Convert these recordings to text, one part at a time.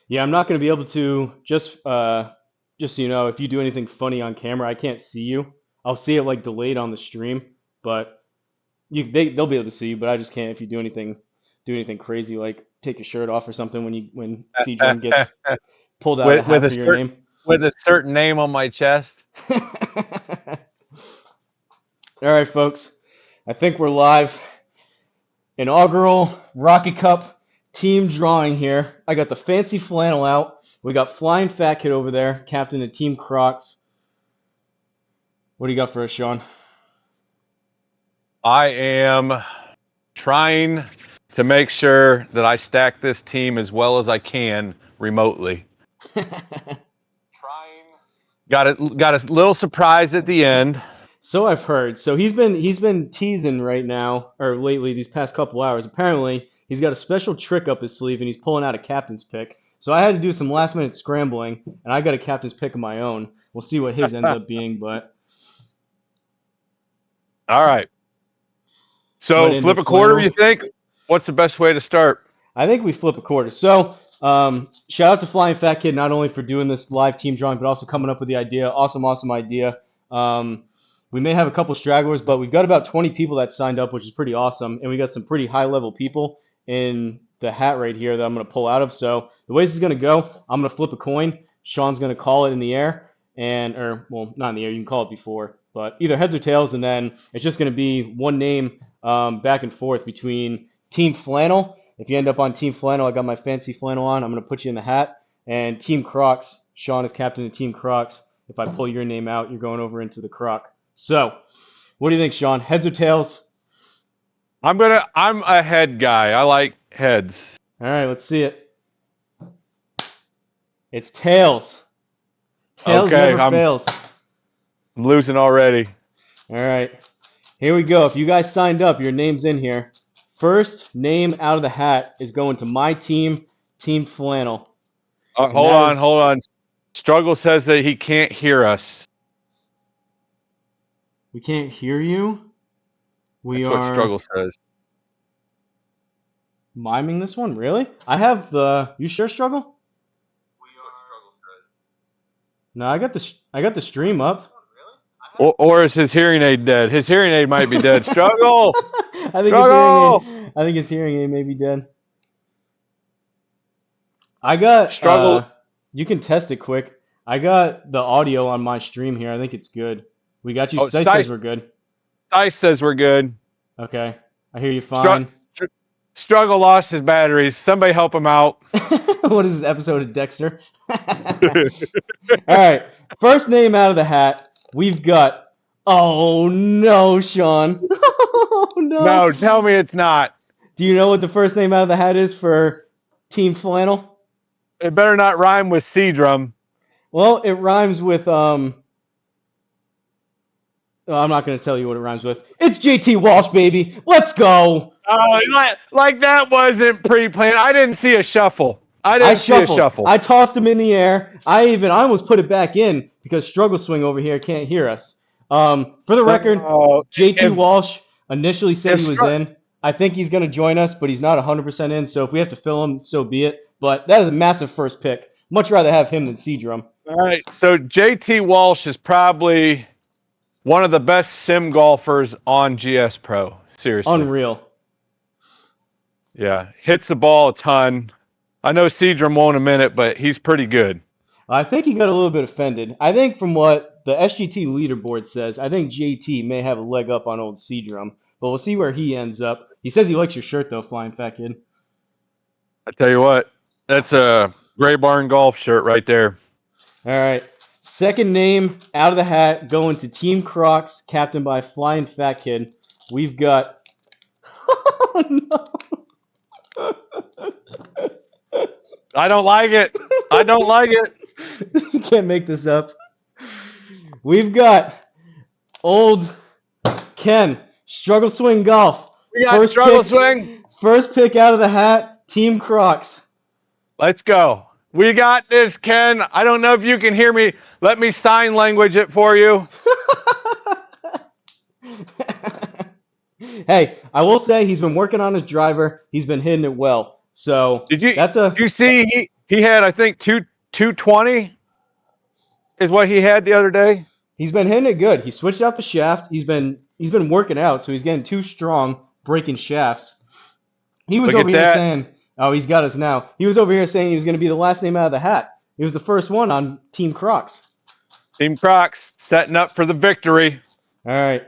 Yeah, I'm not going to be able to just so you know, if you do anything funny on camera, I can't see you. I'll see it like delayed on the stream, but they'll be able to see you, but I just can't if you do anything crazy like take your shirt off or something when C drum gets pulled out of the with hat a for your certain name. with a certain name on my chest. All right, folks. I think we're live. Inaugural Rocket Cup team drawing here. I got the fancy flannel out. We got Flying Fat Kid over there, captain of Team Crocs. What do you got for us, Sean? I am trying to make sure that I stack this team as well as I can remotely. Got a little surprise at the end. So I've heard. So he's been teasing right now, or lately these past couple hours. Apparently, he's got a special trick up his sleeve, and he's pulling out a captain's pick. So I had to do some last minute scrambling, and I got a captain's pick of my own. We'll see what his ends up being, but All right. went So into flip a quarter, flannel. you think? What's the best way to start? I think we flip a quarter. So shout out to Flying Fat Kid not only for doing this live team drawing, but also coming up with the idea. Awesome idea. We may have a couple stragglers, but we've got about 20 people that signed up, which is pretty awesome. And we got some pretty high level people in the hat right here that I'm going to pull out of. So the way this is going to go, I'm going to flip a coin. Sean's going to call it in the air, well, not in the air. You can call it before, but either heads or tails, and then it's just going to be one name back and forth between Team Flannel. If you end up on Team Flannel, I got my fancy flannel on. I'm going to put you in the hat. And Team Crocs, Sean is captain of Team Crocs. If I pull your name out, you're going over into the Croc. So, what do you think, Sean? Heads or tails? I'm a head guy. I like heads. All right, let's see it. It's tails. Tails Okay, never fails. I'm losing already. All right, here we go. If you guys signed up, your name's in here. First name out of the hat is going to my team, Team Flannel. Hold on. Struggle says that he can't hear us. We can't hear you. That's what Struggle says. Miming this one? Really? I have the. You sure, Struggle? That's what Struggle says. No, I got the stream up. Or is his hearing aid dead? His hearing aid might be dead. Struggle! I think Struggle! his hearing aid may be dead. I got Struggle. You can test it quick. I got the audio on my stream here. I think it's good. We got you. Stice says we're good. Stice says we're good. Okay. I hear you fine. Struggle lost his batteries. Somebody help him out. What is this episode of Dexter? All right. First name out of the hat. We've got. Oh no, Sean. Oh no. No, tell me it's not. Do you know what the first name out of the hat is for Team Flannel? It better not rhyme with C-drum. Well, it rhymes with I'm not going to tell you what it rhymes with. It's JT Walsh, baby. Let's go. Oh, like that wasn't pre-planned. I didn't see a shuffle. I tossed him in the air. I almost put it back in because Struggle Swing over here can't hear us. For the record, JT Walsh initially said he was in. I think he's going to join us, but he's not 100% in. So if we have to fill him, so be it. But that is a massive first pick. Much rather have him than C-Drum. All right. So JT Walsh is probably one of the best sim golfers on GS Pro. Seriously. Unreal. Yeah. Hits the ball a ton. I know C-Drum won't a minute, but he's pretty good. I think he got a little bit offended. I think from what the SGT leaderboard says, I think JT may have a leg up on old C-Drum. But we'll see where he ends up. He says he likes your shirt, though, Flying Fat Kid. I tell you what, that's a Gray Barn Golf shirt right there. All right. Second name out of the hat going to Team Crocs, captained by Flying Fat Kid. We've got... Oh, no. I don't like it. I don't like it. You can't make this up. We've got old Ken, Struggle Swing Golf. We got Struggle Swing. First pick out of the hat, Team Crocs. Let's go. We got this, Ken. I don't know if you can hear me. Let me sign language it for you. Hey, I will say he's been working on his driver. He's been hitting it well. So did you see He had, I think, 220 is what he had the other day. He's been hitting it good. He switched out the shaft. He's been working out, so he's getting too strong, breaking shafts. He was Look over at here that. saying, "Oh, he's got us now." He was over here saying he was going to be the last name out of the hat. He was the first one on Team Crocs. Team Crocs setting up for the victory. All right,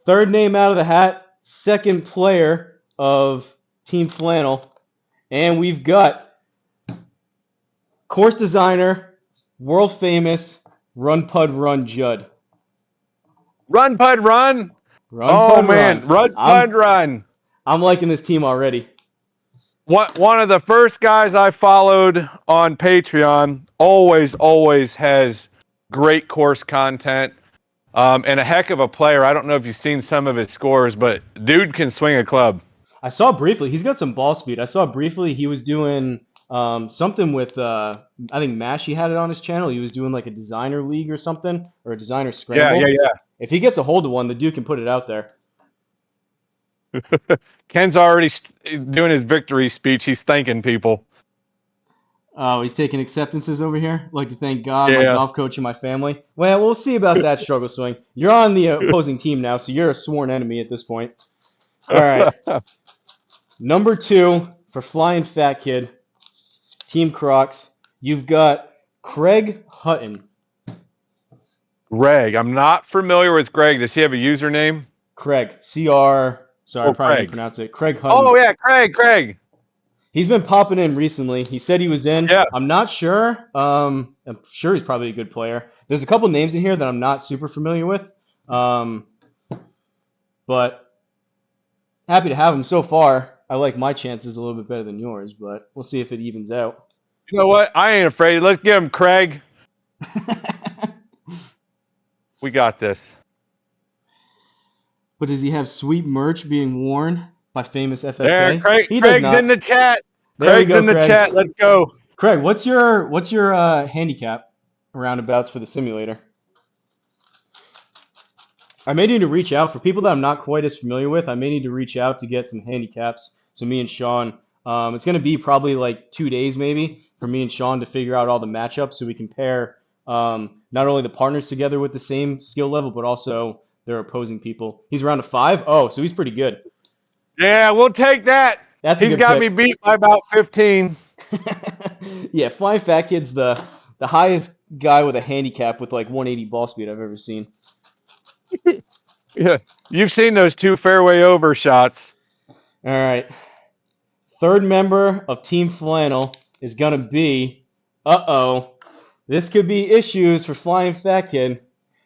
third name out of the hat, second player of Team Flannel, and we've got course designer, world famous, Run Pud Run Judd. Run, Pud, run. Run Oh, Pud man. Run. Run, Pud, run. I'm liking this team already. One of the first guys I followed on Patreon always has great course content and a heck of a player. I don't know if you've seen some of his scores, but dude can swing a club. I saw briefly. He's got some ball speed. I saw briefly he was doing something with, I think Mashy had it on his channel. He was doing like a designer league or something, or a designer scramble. Yeah. If he gets a hold of one, the dude can put it out there. Ken's already doing his victory speech. He's thanking people. Oh, he's taking acceptances over here. I'd like to thank God, my Yeah. golf coach, and my family. Well, we'll see about that, Struggle Swing. You're on the opposing team now, so you're a sworn enemy at this point. All right. Number 2 for Flying Fat Kid, Team Crocs. You've got Craig Hutton. Greg. I'm not familiar with Greg. Does he have a username? Craig, C-R, sorry, I probably Craig. didn't pronounce it. Craig Hutton. Oh, yeah, Craig. He's been popping in recently. He said he was in. Yeah. I'm not sure. I'm sure he's probably a good player. There's a couple names in here that I'm not super familiar with. But happy to have him so far. I like my chances a little bit better than yours, but we'll see if it evens out. You know what? I ain't afraid. Let's give him Craig. We got this. But does he have sweet merch being worn by famous FFK? There, He does Craig's not. in the chat. There we Craig's go, in the Craig. chat. Let's go. Craig, what's your handicap roundabouts for the simulator? I may need to reach out for people that I'm not quite as familiar with. I may need to reach out to get some handicaps. So me and Sean, it's going to be probably like 2 days maybe for me and Sean to figure out all the matchups so we can pair not only the partners together with the same skill level, but also their opposing people. He's around a 5. Oh, so he's pretty good. Yeah, we'll take that. He's got me beat by about 15. Yeah, Flying Fat Kid's the highest guy with a handicap with like 180 ball speed I've ever seen. Yeah, you've seen those 2 fairway over shots. All right. Third member of Team Flannel is going to be, this could be issues for Flying Fat Kid.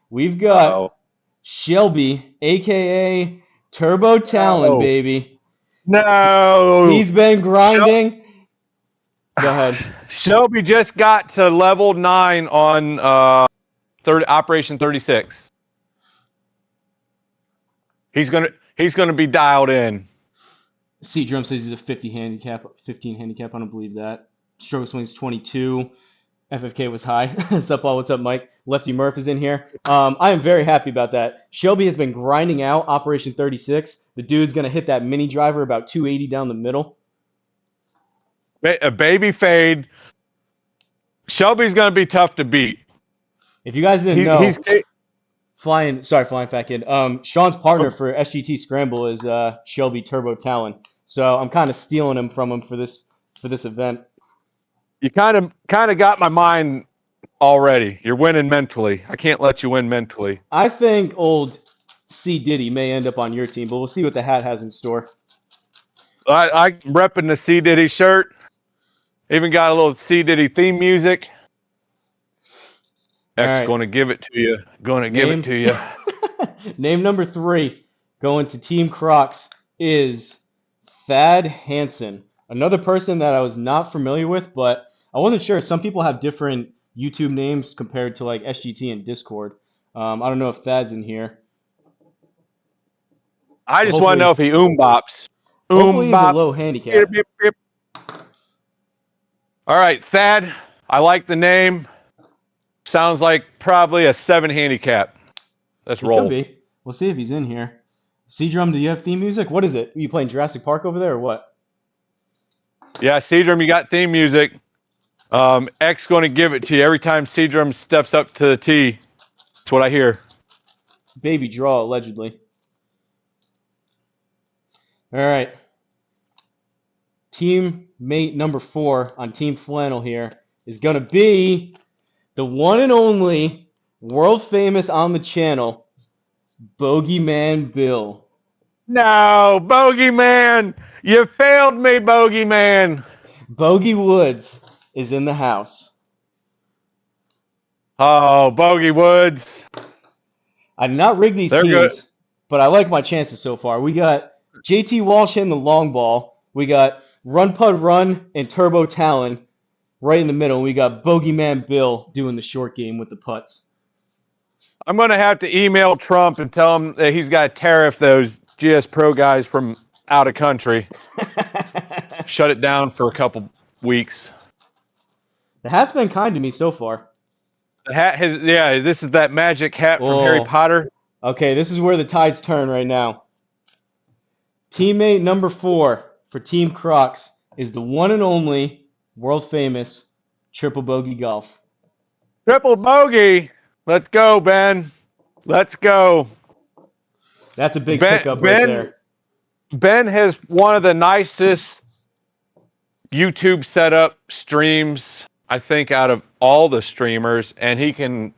We've got Shelby, a.k.a. Turbo Talon, baby. No. He's been grinding. Go ahead. Shelby just got to level 9 on Operation 36. He's gonna be dialed in. C Drum says he's a 15 handicap. I don't believe that. Struggle Swing's 22. FFK was high. What's up, all? What's up, Mike? Lefty Murph is in here. I am very happy about that. Shelby has been grinding out Operation 36. The dude's gonna hit that mini driver about 280 down the middle. A baby fade. Shelby's gonna be tough to beat. If you guys didn't know, Flying Fat Kid. Sean's partner for SGT Scramble is Shelby Turbo Talon. So I'm kind of stealing him from him for this event. You kind of got my mind already. You're winning mentally. I can't let you win mentally. I think old C Diddy may end up on your team, but we'll see what the hat has in store. I'm repping the C Diddy shirt. Even got a little C Diddy theme music. X going to give it to you. Name number 3 going to Team Crocs is Thad Hansen. Another person that I was not familiar with, but I wasn't sure. Some people have different YouTube names compared to like SGT and Discord. I don't know if Thad's in here. I just want to know if he bops. Hopefully he's a low handicap. All right, Thad. I like the name. Sounds like probably a 7 handicap. Let's roll. Could be. We'll see if he's in here. C-Drum, do you have theme music? What is it? Are you playing Jurassic Park over there or what? Yeah, C-Drum, you got theme music. X going to give it to you every time Seadrum steps up to the tee. That's what I hear. Baby draw, allegedly. All right. Teammate number 4 on Team Flannel here is going to be the one and only world famous on the channel, Bogeyman Bill. No, Bogeyman! You failed me, Bogeyman! Bogey Woods is in the house. Oh, Bogey Woods. I did not rig these They're good. teams, but I like my chances so far. We got JT Walsh hitting the long ball. We got Run Pud Run and Turbo Talon right in the middle. We got Bogeyman Bill doing the short game with the putts. I'm going to have to email Trump and tell him that he's got to tariff those GS Pro guys from out of country. Shut it down for a couple weeks. The hat's been kind to me so far. The hat this is that magic hat from Harry Potter. Okay, this is where the tides turn right now. Teammate number 4 for Team Crocs is the one and only world famous Triple Bogey Golf. Triple bogey. Let's go, Ben. Let's go. That's a big pickup right there. Ben has one of the nicest YouTube setup streams, I think, out of all the streamers, and he can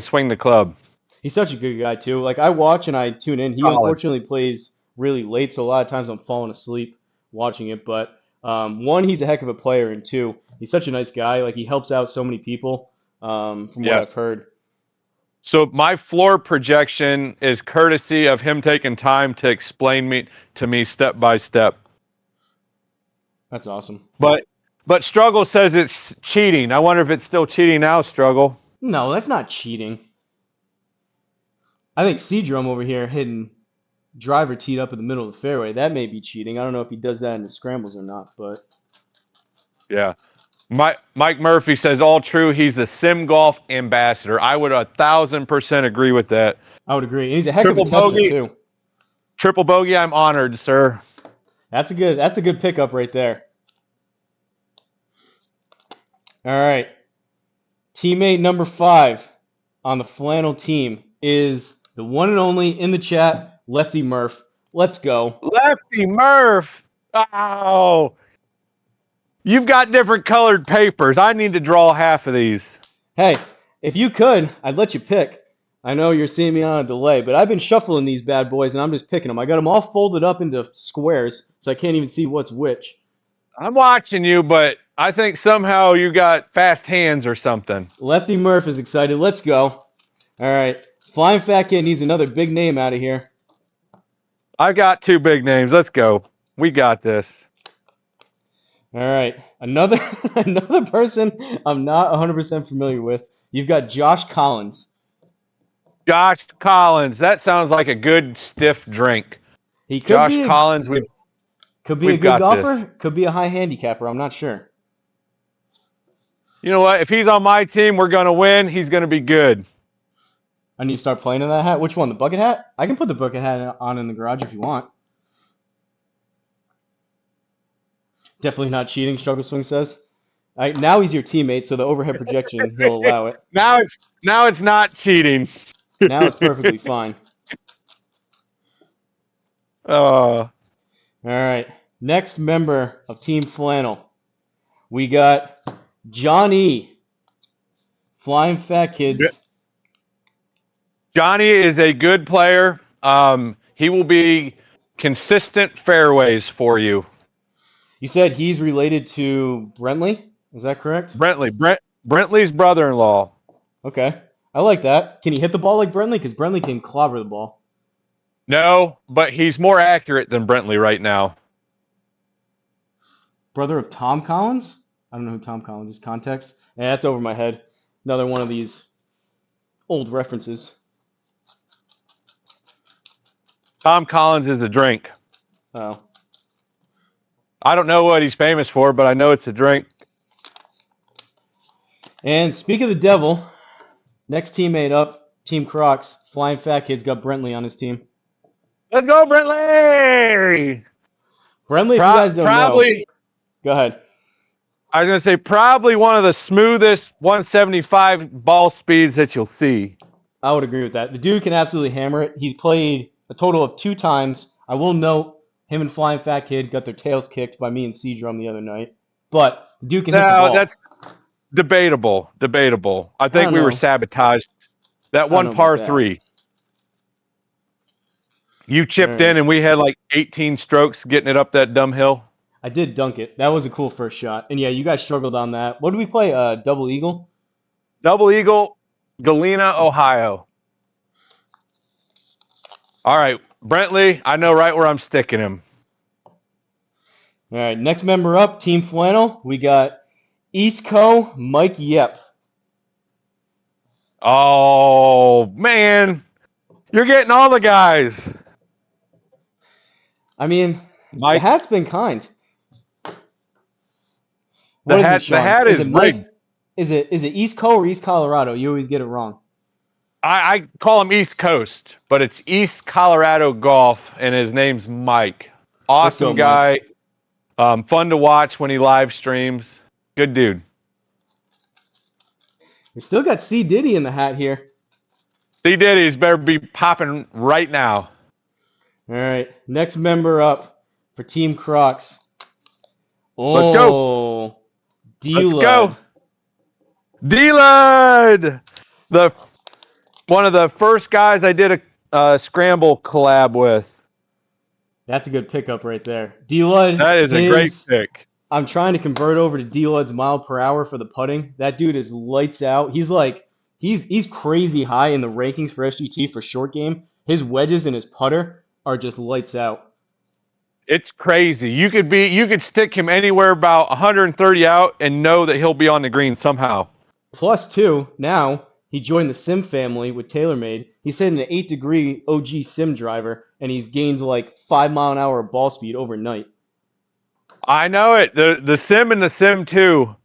swing the club. He's such a good guy too. Like, I watch and I tune in. He unfortunately plays really late, so a lot of times I'm falling asleep watching it. But one, he's a heck of a player, and two, he's such a nice guy. Like, he helps out so many people from what I've heard. So my floor projection is courtesy of him taking time to explain to me step by step. That's awesome. But Struggle says it's cheating. I wonder if it's still cheating now, Struggle. No, that's not cheating. I think Seadrum over here hitting driver teed up in the middle of the fairway. That may be cheating. I don't know if he does that in the scrambles or not, but yeah. Mike Murphy says all true. He's a sim golf ambassador. I would 1,000% agree with that. I would agree. And he's a heck of a tester too. Triple bogey. I'm honored, sir. That's a good pickup right there. All right. Teammate number 5 on the Flannel team is the one and only in the chat, Lefty Murph. Let's go. Lefty Murph. Oh. You've got different colored papers. I need to draw half of these. Hey, if you could, I'd let you pick. I know you're seeing me on a delay, but I've been shuffling these bad boys, and I'm just picking them. I got them all folded up into squares, so I can't even see what's which. I'm watching you, but I think somehow you got fast hands or something. Lefty Murph is excited. Let's go. All right. Flying Fat Kid needs another big name out of here. I got 2 big names. Let's go. We got this. All right. Another person I'm not 100% familiar with. You've got Josh Collins. Josh Collins. That sounds like a good stiff drink. He could Josh be Collins. Could be a good golfer. This. Could be a high handicapper. I'm not sure. You know what? If he's on my team, we're going to win. He's going to be good. I need to start playing in that hat. Which one? The bucket hat? I can put the bucket hat on in the garage if you want. Definitely not cheating, Struggle Swing says. All right, now he's your teammate, so the overhead projection, he'll allow it. Now it's not cheating. Now it's perfectly fine. All right. Next member of Team Flannel. We got Johnny. Flying Fat Kids. Johnny is a good player. He will be consistent fairways for you. You said he's related to Brentley? Is that correct? Brentley's brother-in-law. Okay. I like that. Can he hit the ball like Brentley? Because Brentley can clobber the ball. No, but he's more accurate than Brentley right now. Brother of Tom Collins? I don't know who Tom Collins is. Context? Yeah, that's over my head. Another one of these old references. Tom Collins is a drink. Oh. I don't know what he's famous for, but I know it's a drink. And speak of the devil, next teammate up, Team Crocs, Flying Fat Kid's got Brentley on his team. Let's go, Brentley! Brentley, if you guys don't know. Go ahead. I was going to say probably one of the smoothest 175 ball speeds that you'll see. I would agree with that. The dude can absolutely hammer it. He's played a total of 2 times. I will note him and Flying Fat Kid got their tails kicked by me and C-Drum the other night. But the dude can hit the Now, ball. that's debatable. Debatable. I I think don't we were know. sabotaged. That I don't one know about par that. 3. You All chipped right. in and we had like 18 strokes getting it up that dumb hill. I did dunk it. That was a cool first shot. And yeah, you guys struggled on that. What did we play? Double Eagle? Double Eagle, Galena, Ohio. All right, Brentley, I know right where I'm sticking him. All right. Next member up, Team Flannel. We got East Co. Mike Yep. Oh, man. You're getting all the guys. I mean, the Mike, hat's been kind. the What is it, hat the Sean? hat Is is it Mike? rigged. Is it East Co or East Colorado? You always get it wrong. I call him East Coast, but it's East Colorado Golf, and his name's Mike. Let's go, Awesome Mike. guy. Fun to watch when he live streams. Good dude. We still got C Diddy in the hat here. C Diddy's better be popping right now. All right. Next member up for Team Crocs. Let's go. Oh, Let's D-Lud. go. D-Lud! One of the first guys I did a scramble collab with. That's a good pickup right there. D-Lud. That is a great pick. I'm trying to convert over to D-Lud's mile per hour for the putting. That dude is lights out. He's crazy high in the rankings for SGT for short game. His wedges and his putter are just lights out. It's crazy. You could stick him anywhere about 130 out and know that he'll be on the green somehow. Plus 2, now he joined the Sim family with TaylorMade. He's hitting an 8-degree OG Sim driver, and he's gained like 5 mile an hour of ball speed overnight. I know it. The Sim and the Sim 2.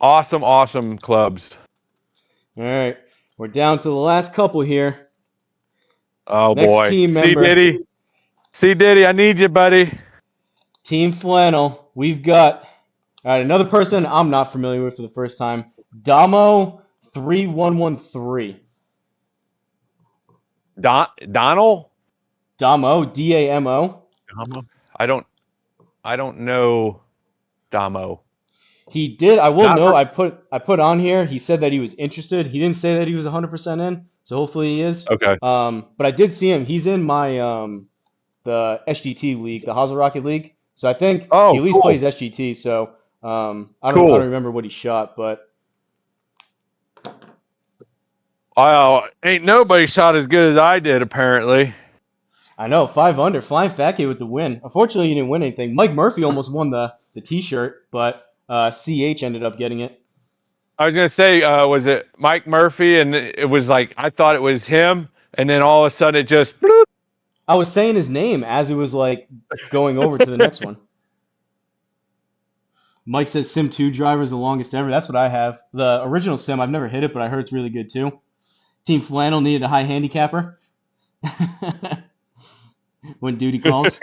Awesome clubs. All right, we're down to the last couple here. Oh Next boy. team member. C Diddy, I need you, buddy. Team Flannel. We've got another person I'm not familiar with for the first time. Damo 3113. Donald? Damo Damo. Damo? I don't know Damo. He did. I will Not know. for- I put on here. He said that he was interested. He didn't say that he was 100% in. So hopefully he is. Okay. But I did see him. He's in my the SGT league, the Hosel Rocket League. So I think he at least plays SGT. So I don't remember what he shot, but ain't nobody shot as good as I did apparently. I know 5 under, Flying Fat Kid with the win. Unfortunately, he didn't win anything. Mike Murphy almost won the T-shirt, but CH ended up getting it. I was gonna say, was it Mike Murphy? And it was like I thought it was him, and then all of a sudden it just. Bloop. I was saying his name as it was like going over to the next one. Mike says Sim 2 driver is the longest ever. That's what I have. The original Sim, I've never hit it, but I heard it's really good too. Team Flannel needed a high handicapper when duty calls.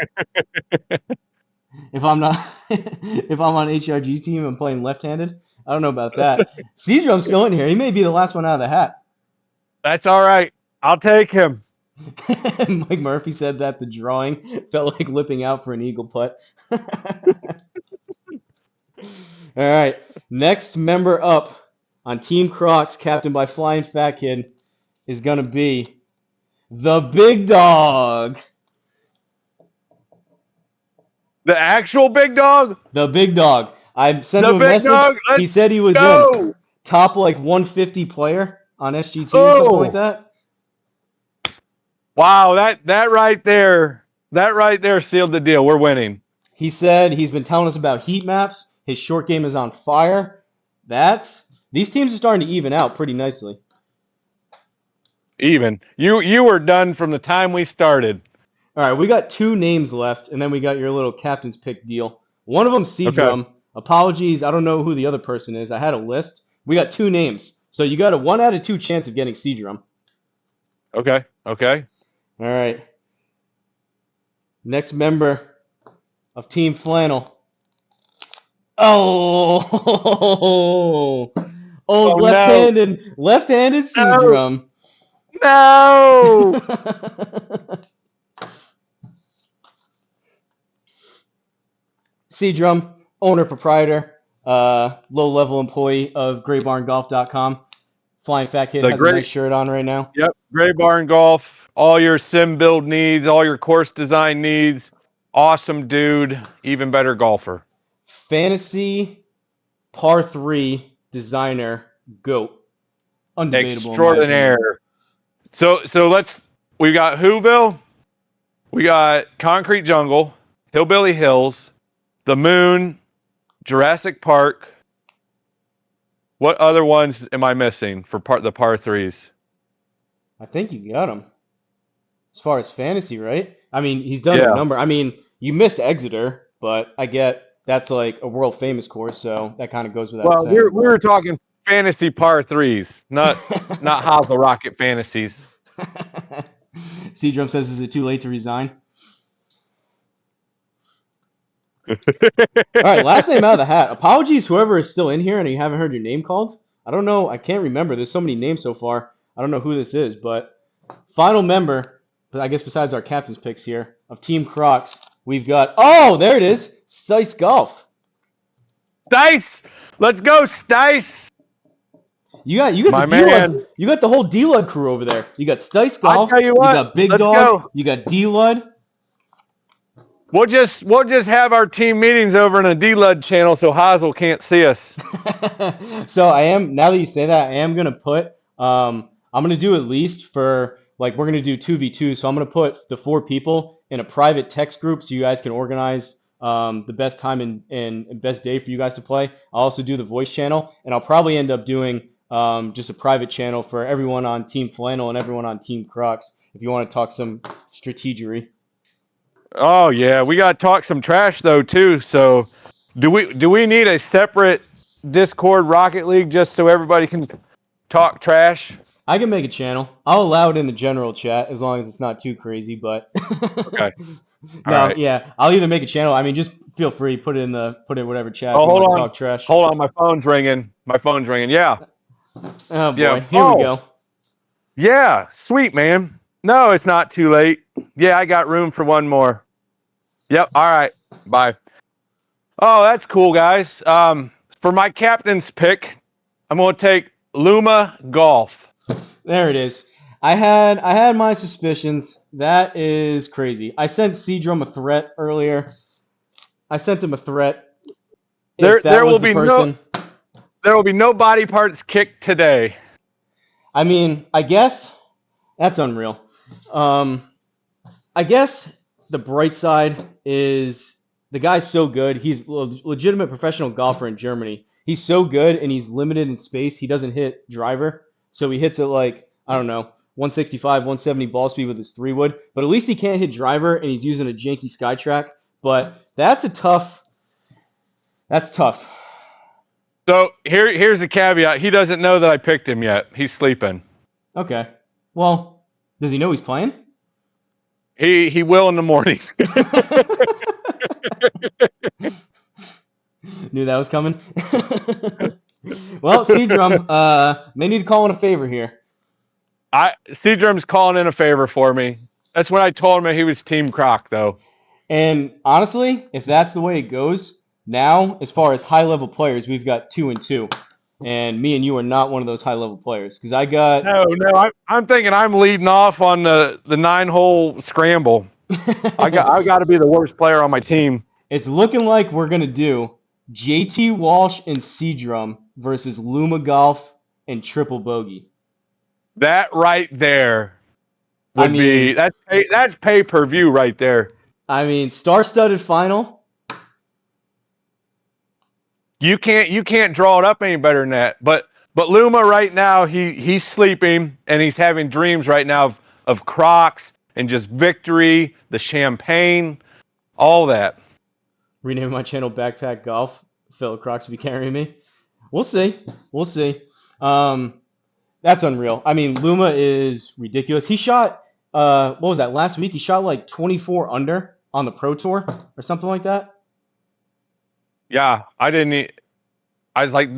If I'm on HRG team, I'm playing left-handed. I don't know about that. C-Drum's still in here. He may be the last one out of the hat. That's all right. I'll take him. Mike Murphy said that the drawing felt like lipping out for an eagle putt. All right. Next member up on Team Crocs, captained by Flying Fat Kid, is going to be the Big Dog. The actual Big Dog? The Big Dog. I sent him a message. He said he was in. Top like 150 player on SGT or something like that. Wow, that right there sealed the deal. We're winning. He said he's been telling us about heat maps. His short game is on fire. These teams are starting to even out pretty nicely. Even. You were done from the time we started. All right, we got 2 names left, and then we got your little captain's pick deal. One of them, C-Drum. Okay. Apologies, I don't know who the other person is. I had a list. We got 2 names. So you got a 1 out of 2 chance of getting C-Drum. Okay. All right. Next member of Team Flannel. Oh, old Oh no, left-handed no, Seadrum. no! Seadrum, owner, proprietor, low-level employee of GrayBarnGolf.com. Flying Fat Kid The has a great, nice shirt on right now. yep, Gray Barn Golf, all your sim build needs, all your course design needs. Awesome dude, even better golfer. Fantasy par 3 designer, GOAT. Undebatable in my opinion. Extraordinaire. So we got Whoville, we got Concrete Jungle, Hillbilly Hills, The Moon, Jurassic Park. What other ones am I missing for the par threes? I think you got him. As far as fantasy, right? I mean, he's done a Yeah. number. I mean, you missed Exeter, but I get that's like a world famous course, so that kind of goes without Well, we saying. were talking fantasy par threes, not Hosel Rocket fantasies. Seadrum says, "Is it too late to resign?" All right, last name out of the hat. Apologies, whoever is still in here and you haven't heard your name called. I don't know. I can't remember. There's so many names so far. I don't know who this is, but final member, I guess besides our captain's picks here, of Team Crocs, we've got, oh, there it is, Stice Golf. Stice, let's go, Stice. You got My the D-Lud. man. You got the whole D-Lud crew over there. You got Stice I Golf. tell you You what, got Big let's Dog. go. You got D-Lud. We'll just have our team meetings over in a D-Lud channel so Hosel can't see us. So I am, now that you say that, I am gonna put I'm gonna do at least for, like, we're gonna do 2v2, so I'm gonna put the 4 people in a private text group so you guys can organize the best time and best day for you guys to play. I'll also do the voice channel, and I'll probably end up doing just a private channel for everyone on Team Flannel and everyone on Team Crocs if you want to talk some strategery. Oh yeah, we got to talk some trash though too. So, do we need a separate Discord Rocket League just so everybody can talk trash? I can make a channel. I'll allow it in the general chat as long as it's not too crazy, but Okay. All no, right. yeah. I'll either make a channel. I mean, just feel free, put it in whatever chat if Oh, you hold want to on. talk trash. Hold on. My phone's ringing. My phone's ringing. Yeah. Oh Yeah. boy, here we Oh, go. yeah. Sweet, man. No, it's not too late. Yeah, I got room for one more. Yep. All right. Bye. Oh, that's cool, guys. For my captain's pick, I'm going to take Luma Golf. There it is. I had my suspicions. That is crazy. I sent Seadrum a threat earlier. I sent him a threat. If that There was will the be person. no body parts kicked today. I mean, I guess that's unreal. Um, I guess the bright side is the guy's so good. He's a legitimate professional golfer in Germany. He's so good and he's limited in space. He doesn't hit driver. So he hits it like, I don't know, 165, 170 ball speed with his 3-wood. But at least he can't hit driver and he's using a janky Skytrack. But that's tough. So here's the caveat. He doesn't know that I picked him yet. He's sleeping. Okay. Well, does he know he's playing? He will in the morning. Knew that was coming. Well, Seadrum, may need to call in a favor here. Seadrum's calling in a favor for me. That's when I told him he was Team Croc, though. And honestly, if that's the way it goes, now, as far as high-level players, we've got 2 and 2. And me and you are not one of those high-level players. Because I got... No, I'm thinking I'm leading off on the 9-hole scramble. I got to be the worst player on my team. It's looking like we're going to do JT Walsh and Seadrum versus Luma Golf and Triple Bogey. That right there would be that's pay-per-view right there. I mean, star-studded final. You can't draw it up any better than that. But Luma right now he's sleeping and he's having dreams right now of Crocs and just victory, the champagne, all that. Rename my channel Backpack Golf. Fellow Crocs will be carrying me. We'll see. That's unreal. I mean, Luma is ridiculous. He shot, what was that, last week? He shot like 24 under on the Pro Tour or something like that. Yeah, I didn't. I was like,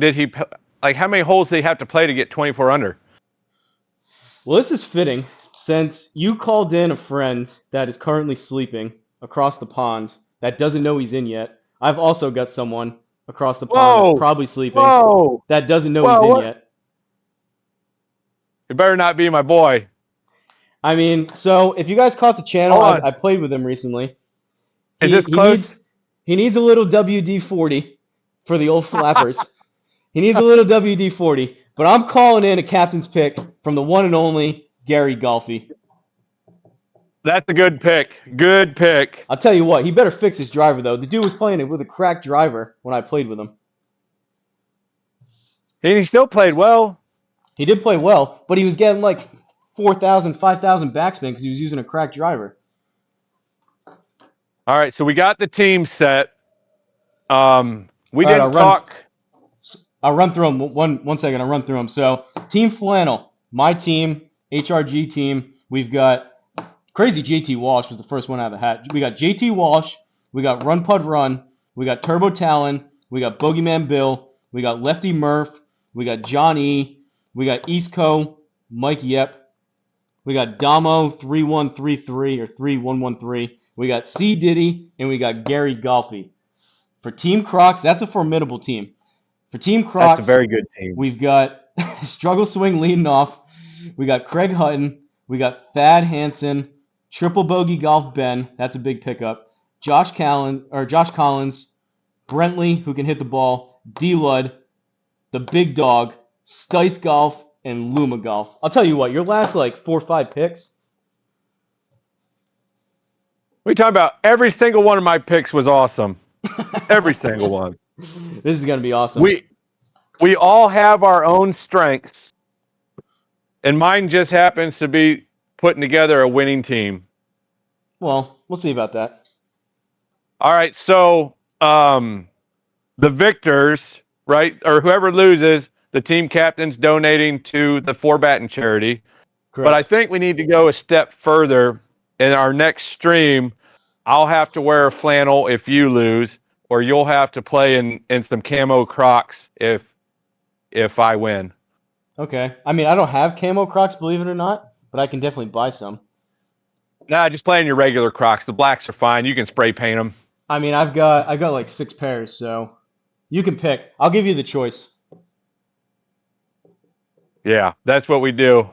like how many holes did he have to play to get 24 under? Well, this is fitting since you called in a friend that is currently sleeping across the pond that doesn't know he's in yet. I've also got someone across the pond that's Whoa, probably sleeping whoa, that doesn't know he's whoa! in What? yet. It better not be my boy. I mean, so if you guys caught the channel, Hold I on. played with him recently. Is He this he needs close? he needs a little WD-40 for the old flappers. He needs a little WD-40, but I'm calling in a captain's pick from the one and only Gary Golfi. That's a good pick. Good pick. I'll tell you what, he better fix his driver though. The dude was playing it with a cracked driver when I played with him. And he still played well. He did play well, but he was getting like 4,000, 5,000 backspin because he was using a cracked driver. All right, so we got the team set. We All right, didn't talk. I'll run through them. One second, I'll run through them. So, Team Flannel, my team, HRG team. We've got crazy JT Walsh was the first one out of the hat. We got JT Walsh. We got Run Pud Run. We got Turbo Talon. We got Bogeyman Bill. We got Lefty Murph. We got John E. We got Eastco, Mike Yep. We got Damo 3133 or 3113. We got C Diddy and we got Gary Golfi. For Team Crocs, that's a formidable team. For Team That's a Crocs, very good team. we've got Struggle Swing leading off. We got Craig Hutton. We got Thad Hansen. Triple Bogey Golf Ben. That's a big pickup. Josh Collins. Brentley, who can hit the ball. D Lud. The Big Dog. Stice Golf. And Luma Golf. I'll tell you what, your last like 4 or 5 picks. We talk about every single one of my picks was awesome. Every single one. This is gonna be awesome. We all have our own strengths, and mine just happens to be putting together a winning team. Well, we'll see about that. All right, so the victors, right, or whoever loses, the team captain's donating to the Four Batten charity. Correct. But I think we need to go a step further. In our next stream, I'll have to wear a flannel if you lose, or you'll have to play in some camo Crocs if I win. Okay. I mean, I don't have camo Crocs, believe it or not, but I can definitely buy some. Nah, just play in your regular Crocs. The blacks are fine. You can spray paint them. I mean, I've got like 6 pairs, so you can pick. I'll give you the choice. Yeah, that's what we do.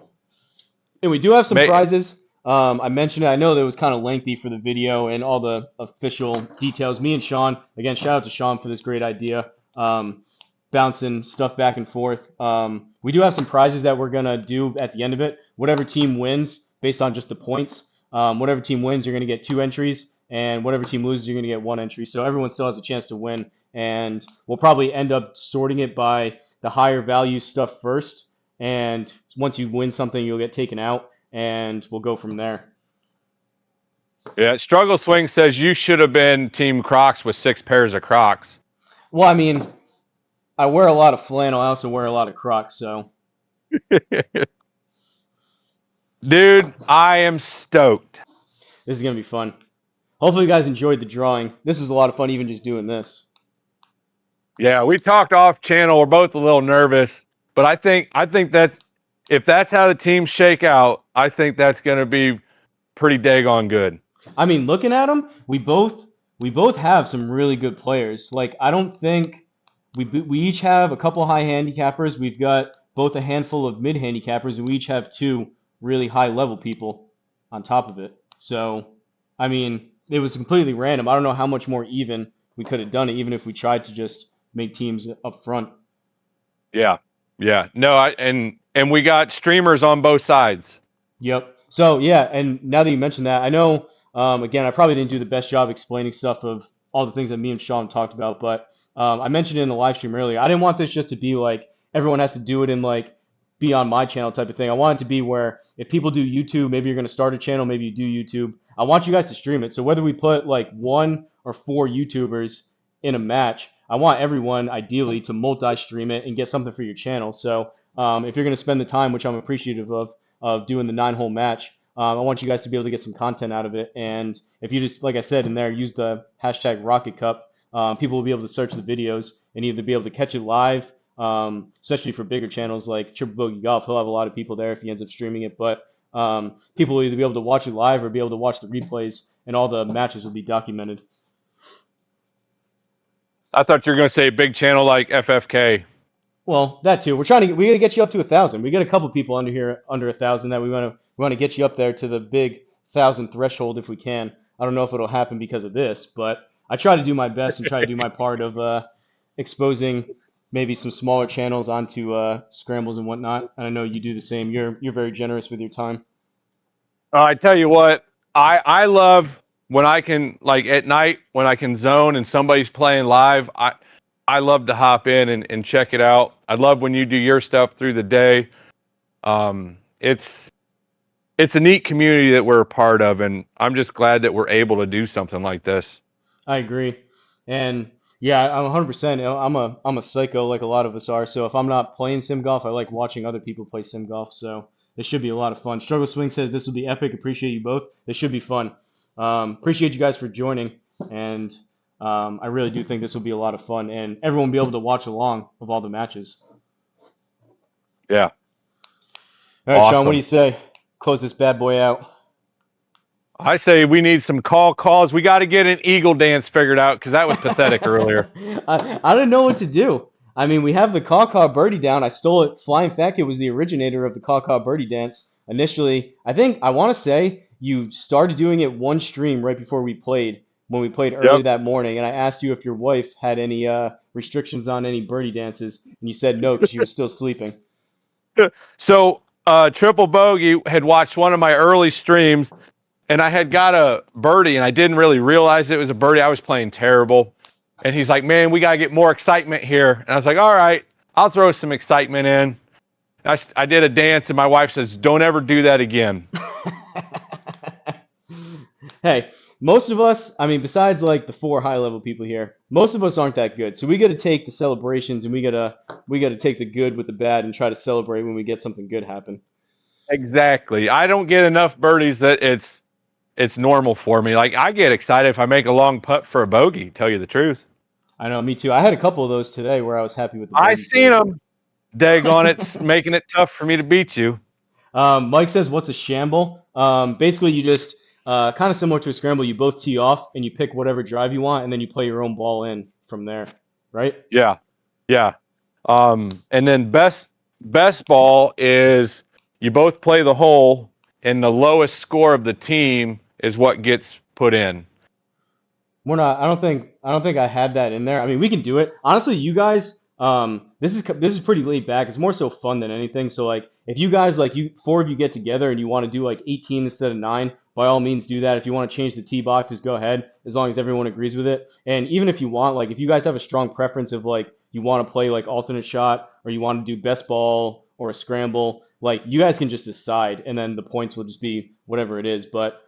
And we do have some prizes. I mentioned it. I know that it was kind of lengthy for the video and all the official details. Me and Sean, again, shout out to Sean for this great idea. Bouncing stuff back and forth. We do have some prizes that we're going to do at the end of it. Whatever team wins, based on just the points, whatever team wins, you're going to get 2 entries. And whatever team loses, you're going to get 1 entry. So everyone still has a chance to win. And we'll probably end up sorting it by the higher value stuff first. And once you win something, you'll get taken out. And we'll go from there. Yeah, Struggle Swing says you should have been Team Crocs with 6 pairs of Crocs. Well, I mean, I wear a lot of flannel. I also wear a lot of Crocs, so. Dude, I am stoked. This is going to be fun. Hopefully you guys enjoyed the drawing. This was a lot of fun even just doing this. Yeah, we talked off channel. We're both a little nervous, but I think that's if that's how the teams shake out, I think that's going to be pretty daggone good. I mean, looking at them, we both have some really good players. Like, I don't think we each have a couple high handicappers. We've got both a handful of mid handicappers, and we each have 2 really high level people on top of it. So, I mean, it was completely random. I don't know how much more even we could have done it, even if we tried to just make teams up front. Yeah. No, and we got streamers on both sides. Yep. So, yeah, and now that you mentioned that, I know, again, I probably didn't do the best job explaining stuff of all the things that me and Sean talked about, but I mentioned it in the live stream earlier. I didn't want this just to be like everyone has to do it and like be on my channel type of thing. I want it to be where if people do YouTube, maybe you're going to start a channel, maybe you do YouTube. I want you guys to stream it. So whether we put like 1 or 4 YouTubers in a match, I want everyone ideally to multi-stream it and get something for your channel. So if you're going to spend the time, which I'm appreciative of doing the 9-hole match, I want you guys to be able to get some content out of it. And if you just, like I said in there, use the hashtag Rocket Cup, people will be able to search the videos and either be able to catch it live, especially for bigger channels like Triple Bogey Golf. He'll have a lot of people there if he ends up streaming it, but people will either be able to watch it live or be able to watch the replays, and all the matches will be documented. I thought you were going to say a big channel like FFK. Well, that too. We gotta get you up to 1,000. We got a couple people under here under 1,000 that we want to get you up there to the big 1,000 threshold if we can. I don't know if it'll happen because of this, but I try to do my best and try to do my part of exposing maybe some smaller channels onto scrambles and whatnot. And I know you do the same. You're very generous with your time. I tell you what, I love when I can, like at night when I can zone and somebody's playing live. I love to hop in and check it out. I love when you do your stuff through the day. It's a neat community that we're a part of, and I'm just glad that we're able to do something like this. I agree, and yeah, I'm 100%. I'm a psycho like a lot of us are. So if I'm not playing sim golf, I like watching other people play sim golf. So this should be a lot of fun. Struggle Swing says this will be epic. Appreciate you both. This should be fun. Appreciate you guys for joining, and I really do think this will be a lot of fun, and everyone will be able to watch along of all the matches. Yeah. All right, Awesome. Sean, what do you say? Close this bad boy out. I say we need some calls. We got to get an eagle dance figured out because that was pathetic earlier. I didn't know what to do. I mean, we have the caw birdie down. I stole it. Flying Fat Kid was the originator of the caw birdie dance. Initially, I want to say you started doing it one stream right before we played, when we played early that morning, and I asked you if your wife had any restrictions on any birdie dances, and you said no because she was still sleeping. So Triple Bogey had watched one of my early streams, and I had got a birdie, and I didn't really realize it was a birdie. I was playing terrible. And he's like, man, we got to get more excitement here. And I was like, all right, I'll throw some excitement in. I did a dance, and my wife says, don't ever do that again. Hey, most of us, I mean, besides like the 4 high-level people here, most of us aren't that good. So we got to take the celebrations, and we got to take the good with the bad and try to celebrate when we get something good happen. Exactly. I don't get enough birdies that it's normal for me. Like, I get excited if I make a long putt for a bogey, tell you the truth. I know, me too. I had a couple of those today where I was happy with the I birdies. seen them. Daggone it, making it tough for me to beat you. Mike says, what's a shamble? Basically, you just, kind of similar to a scramble, you both tee off and you pick whatever drive you want, and then you play your own ball in from there, right? Yeah. And then best ball is you both play the hole, and the lowest score of the team is what gets put in. We're not. I don't think I had that in there. I mean, we can do it. Honestly, you guys, this is pretty laid back. It's more so fun than anything. So like, if you guys like 4 of you get together and you want to do like 18 instead of 9, by all means do that. If you want to change the tee boxes, go ahead, as long as everyone agrees with it. And even if you want, like, if you guys have a strong preference of like you want to play like alternate shot or you want to do best ball or a scramble, like you guys can just decide, and then the points will just be whatever it is. But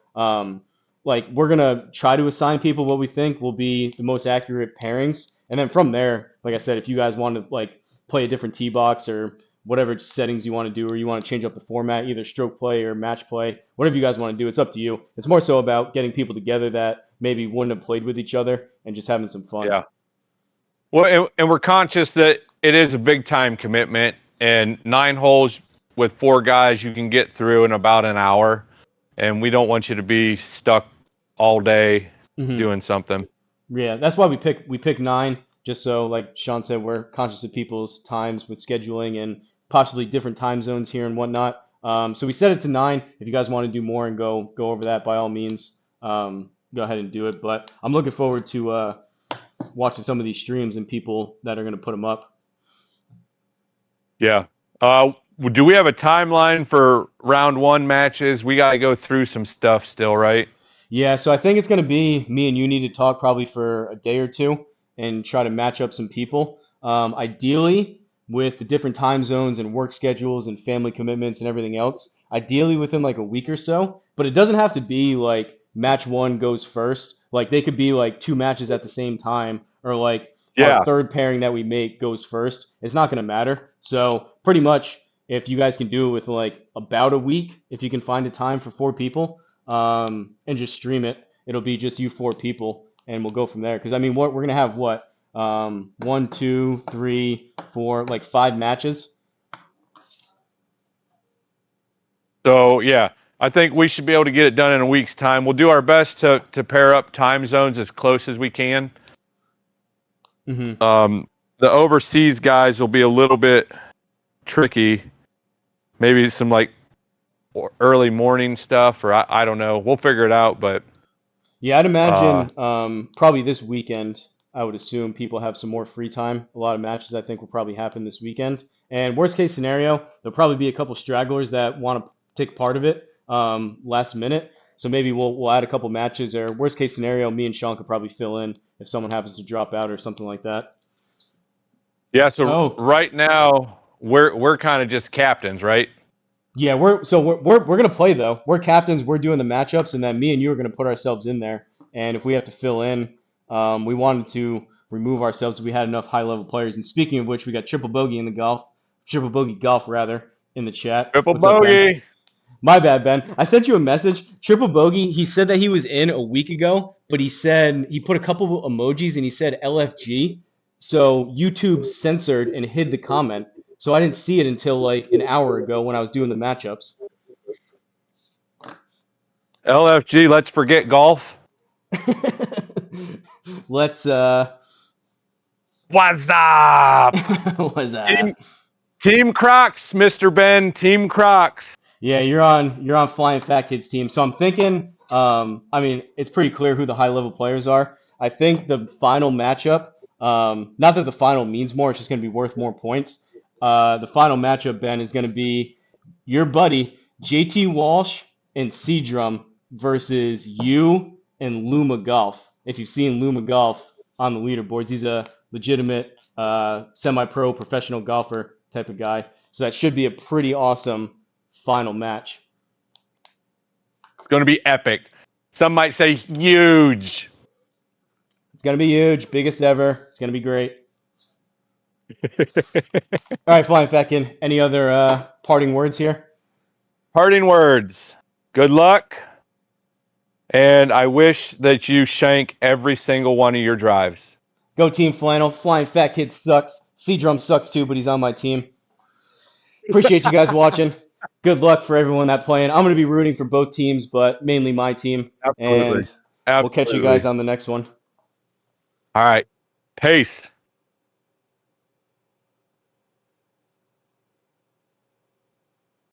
like we're gonna try to assign people what we think will be the most accurate pairings, and then from there, like I said, if you guys want to like play a different tee box or whatever settings you want to do, or you want to change up the format, either stroke play or match play, whatever you guys want to do, it's up to you. It's more so about getting people together that maybe wouldn't have played with each other and just having some fun. Yeah. Well, and we're conscious that it is a big time commitment, and 9 holes with 4 guys you can get through in about an hour, and we don't want you to be stuck all day doing something. Yeah, that's why we pick 9, just so like Sean said, we're conscious of people's times with scheduling and possibly different time zones here and whatnot. So we set it to 9. If you guys want to do more and go over that, by all means, go ahead and do it. But I'm looking forward to watching some of these streams and people that are going to put them up. Yeah. Do we have a timeline for round 1 matches? We got to go through some stuff still, right? Yeah, so I think it's going to be me and you need to talk probably for a day or 2 and try to match up some people. Ideally, with the different time zones and work schedules and family commitments and everything else, ideally within like a week or so. But it doesn't have to be like match 1 goes first. Like they could be like 2 matches at the same time, or like our third pairing that we make goes first. It's not going to matter. So pretty much, if you guys can do it with like about a week, if you can find a time for 4 people, and just stream it, it'll be just you 4 people, and we'll go from there. Because I mean, we're gonna have what 1, 2, 3, 4, like 5 matches. So yeah, I think we should be able to get it done in a week's time. We'll do our best to pair up time zones as close as we can. Mm-hmm. The overseas guys will be a little bit tricky. Maybe some like early morning stuff, or I don't know. We'll figure it out. But Yeah, I'd imagine probably this weekend. I would assume people have some more free time. A lot of matches I think will probably happen this weekend. And worst case scenario, there'll probably be a couple stragglers that want to take part of it last minute. So maybe we'll add a couple matches. Or worst case scenario, me and Sean could probably fill in if someone happens to drop out or something like that. yeah, so Oh, right now we're kind of just captains, right? yeah, we're gonna play though. We're captains. We're doing the matchups, and then me and you are gonna put ourselves in there. And if we have to fill in, we wanted to remove ourselves if we had enough high level players. And speaking of which, we got triple bogey golf rather in the chat. Triple What's up, Ben? bogey. My bad, Ben. I sent you a message. Triple bogey. He said that he was in a week ago, but he said he put a couple of emojis and he said LFG. So YouTube censored and hid the comment. So I didn't see it until like an hour ago when I was doing the matchups. LFG. Let's forget golf. Let's What's up? what's that? Team Crocs, Mr. Ben. Team Crocs. Yeah, you're on Flying Fat Kids team. So I'm thinking, I mean, it's pretty clear who the high level players are. I think the final matchup, not that the final means more, it's just going to be worth more points. The final matchup, Ben, is going to be your buddy JT Walsh and C Drum versus you and Luma Golf. If you've seen Luma Golf on the leaderboards, he's a legitimate semi-pro professional golfer type of guy. So that should be a pretty awesome final match. It's going to be epic. Some might say huge. It's gonna be huge, biggest ever. It's gonna be great. All right, Flying Fat Kid. Any other parting words here? Parting words. Good luck. And I wish that you shank every single one of your drives. Go Team Flannel. Flying Fat Kid sucks. C Drum sucks too, but he's on my team. Appreciate you guys watching. Good luck for everyone that playing. I'm gonna be rooting for both teams, but mainly my team. Absolutely. And we'll catch you guys on the next one. All right. Peace.